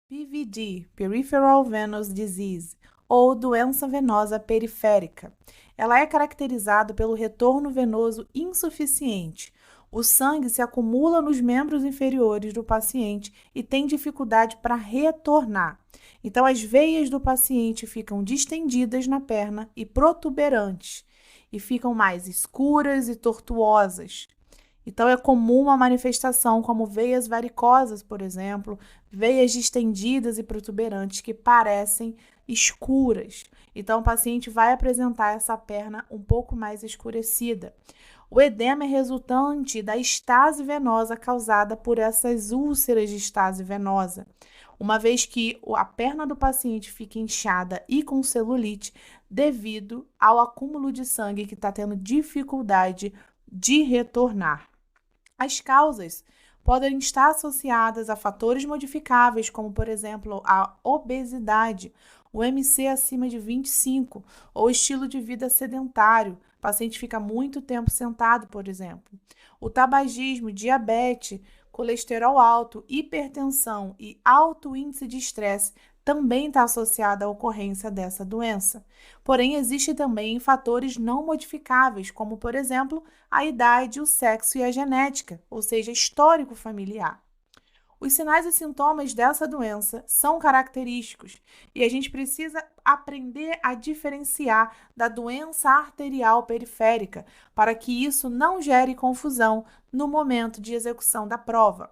PVD, Peripheral Venous Disease, ou doença venosa periférica. Ela é caracterizada pelo retorno venoso insuficiente. O sangue se acumula nos membros inferiores do paciente e tem dificuldade para retornar. Então, as veias do paciente ficam distendidas na perna e protuberantes, e ficam mais escuras e tortuosas. Então, é comum uma manifestação como veias varicosas, por exemplo, veias distendidas e protuberantes que parecem escuras. Então, o paciente vai apresentar essa perna um pouco mais escurecida. O edema é resultante da estase venosa causada por essas úlceras de estase venosa. Uma vez que a perna do paciente fica inchada e com celulite devido ao acúmulo de sangue que está tendo dificuldade de retornar. As causas podem estar associadas a fatores modificáveis, como, por exemplo, a obesidade, o MC acima de 25 ou estilo de vida sedentário. O paciente fica muito tempo sentado, por exemplo. O tabagismo, diabetes, colesterol alto, hipertensão e alto índice de estresse também está associada à ocorrência dessa doença. Porém, existem também fatores não modificáveis, como, por exemplo, a idade, o sexo e a genética, ou seja, histórico familiar. Os sinais e sintomas dessa doença são característicos e a gente precisa aprender a diferenciar da doença arterial periférica para que isso não gere confusão no momento de execução da prova.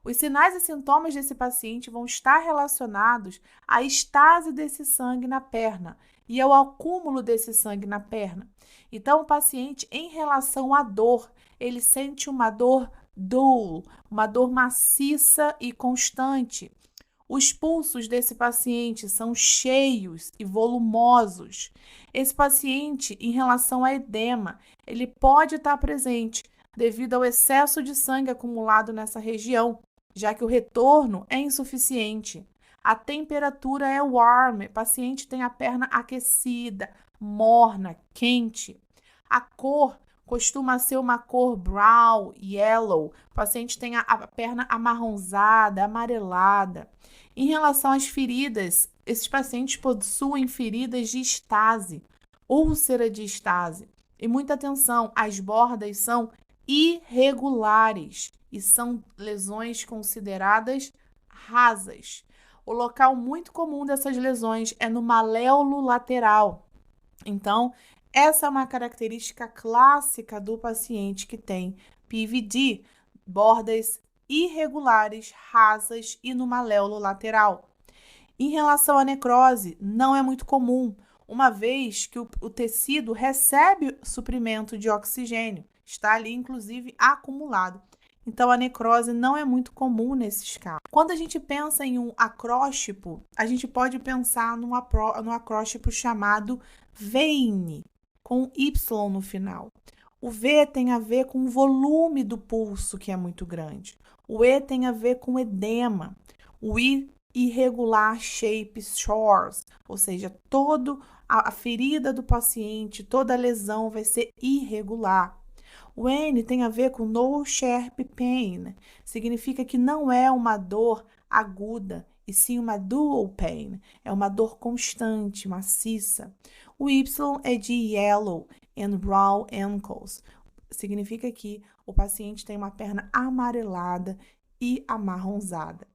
Os sinais e sintomas desse paciente vão estar relacionados à estase desse sangue na perna e ao acúmulo desse sangue na perna. Então, o paciente, em relação à dor, ele sente uma dor dull, uma dor maciça e constante. Os pulsos desse paciente são cheios e volumosos. Esse paciente, em relação a edema, ele pode estar presente devido ao excesso de sangue acumulado nessa região, já que o retorno é insuficiente. A temperatura é warm, o paciente tem a perna aquecida, morna, quente. A cor costuma ser uma cor brown, yellow, o paciente tem a perna amarronzada, amarelada. Em relação às feridas, esses pacientes possuem feridas de estase, úlcera de estase. E muita atenção, as bordas são irregulares e são lesões consideradas rasas. O local muito comum dessas lesões é no maléolo lateral. Então, essa é uma característica clássica do paciente que tem PVD, bordas irregulares, rasas e no maléolo lateral. Em relação à necrose, não é muito comum, uma vez que o tecido recebe suprimento de oxigênio, está ali inclusive acumulado. Então, a necrose não é muito comum nesses casos. Quando a gente pensa em um acróstipo, a gente pode pensar num acróstipo chamado VEIN, com Y no final. O V tem a ver com o volume do pulso, que é muito grande. O E tem a ver com edema. O I, irregular shape shores, ou seja, toda a ferida do paciente, toda a lesão vai ser irregular. O N tem a ver com no sharp pain, significa que não é uma dor aguda, e sim uma dual pain, é uma dor constante, maciça. O Y é de yellow and brown ankles, significa que o paciente tem uma perna amarelada e amarronzada.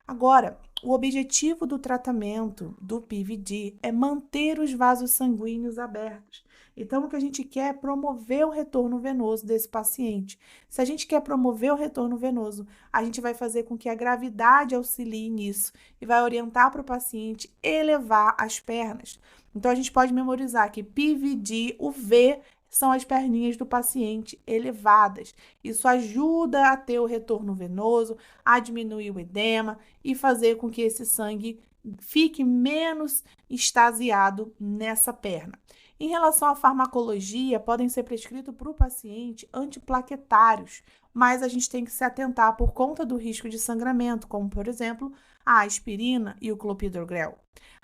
Agora, o objetivo do tratamento do PVD é manter os vasos sanguíneos abertos. Então, o que a gente quer é promover o retorno venoso desse paciente. Se a gente quer promover o retorno venoso, a gente vai fazer com que a gravidade auxilie nisso e vai orientar para o paciente elevar as pernas. Então, a gente pode memorizar que PVD, o V, são as perninhas do paciente elevadas. Isso ajuda a ter o retorno venoso, a diminuir o edema e fazer com que esse sangue fique menos extasiado nessa perna. Em relação à farmacologia, podem ser prescritos para o paciente antiplaquetários, mas a gente tem que se atentar por conta do risco de sangramento, como, por exemplo, a aspirina e o clopidogrel.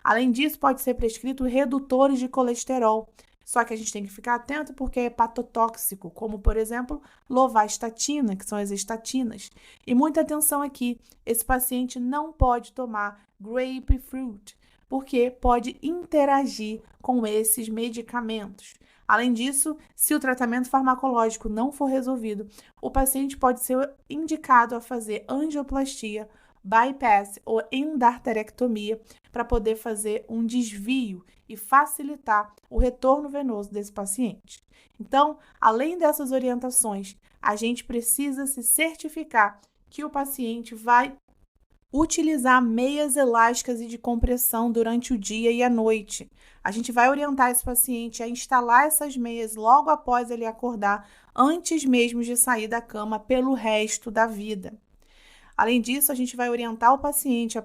Além disso, pode ser prescrito redutores de colesterol. Só que a gente tem que ficar atento porque é hepatotóxico, como, por exemplo, lovastatina, que são as estatinas. E muita atenção aqui, esse paciente não pode tomar grapefruit, porque pode interagir com esses medicamentos. Além disso, se o tratamento farmacológico não for resolvido, o paciente pode ser indicado a fazer angioplastia, bypass ou endarterectomia para poder fazer um desvio e facilitar o retorno venoso desse paciente. Então, além dessas orientações, a gente precisa se certificar que o paciente vai utilizar meias elásticas e de compressão durante o dia e a noite. A gente vai orientar esse paciente a instalar essas meias logo após ele acordar, antes mesmo de sair da cama pelo resto da vida. Além disso, a gente vai orientar o paciente a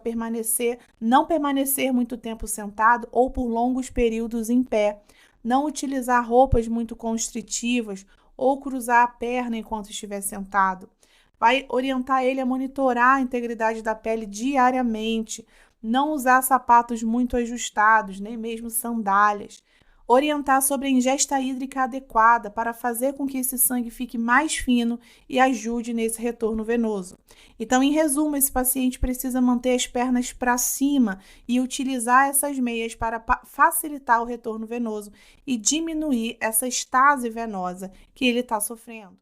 não permanecer muito tempo sentado ou por longos períodos em pé, não utilizar roupas muito constritivas ou cruzar a perna enquanto estiver sentado. Vai orientar ele a monitorar a integridade da pele diariamente, não usar sapatos muito ajustados, nem mesmo sandálias. Orientar sobre a ingesta hídrica adequada para fazer com que esse sangue fique mais fino e ajude nesse retorno venoso. Então, em resumo, esse paciente precisa manter as pernas para cima e utilizar essas meias para facilitar o retorno venoso e diminuir essa estase venosa que ele está sofrendo.